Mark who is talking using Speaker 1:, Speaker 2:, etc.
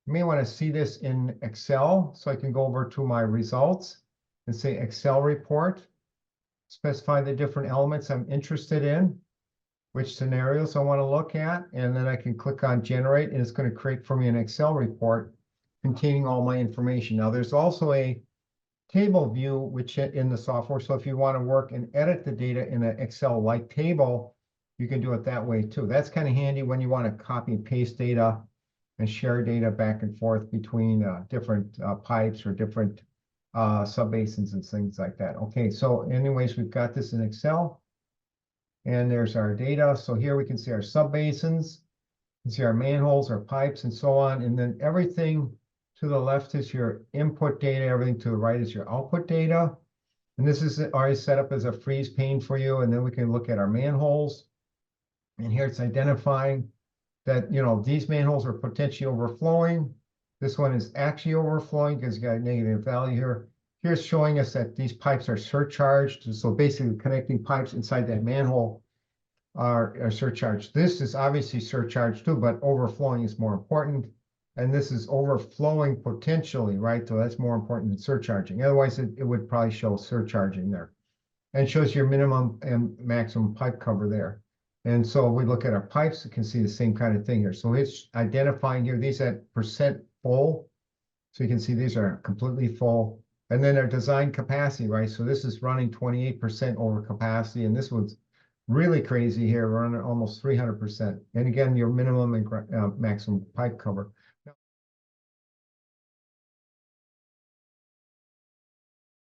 Speaker 1: You may want to see this in Excel, so I can go over to my results and say Excel report, specify the different elements I'm interested in, which scenarios I want to look at, and then I can click on generate, and it's going to create for me an Excel report containing all my information. Now, there's also a table view which in the software, so if you want to work and edit the data in an Excel-like table, you can do it that way too. That's kind of handy when you want to copy and paste data and share data back and forth between different pipes or different subbasins and things like that. Okay, so anyways, we've got this in Excel. And there's our data. So here we can see our subbasins, you can see our manholes, our pipes, and so on. And then everything to the left is your input data. Everything to the right is your output data. And this is already set up as a freeze pane for you. And then we can look at our manholes. And here it's identifying that, you know, these manholes are potentially overflowing. This one is actually overflowing because you got a negative value here. Here's showing us that these pipes are surcharged. So basically connecting pipes inside that manhole are surcharged. This is obviously surcharged too, but overflowing is more important. And this is overflowing potentially, right? So that's more important than surcharging. Otherwise, it would probably show surcharging there. And it shows your minimum and maximum pipe cover there. And so we look at our pipes, you can see the same kind of thing here. So it's identifying here, these at percent full. So you can see these are completely full. And then our design capacity, right? So this is running 28% over capacity. And this one's really crazy here, running almost 300%. And again, your minimum and maximum pipe cover.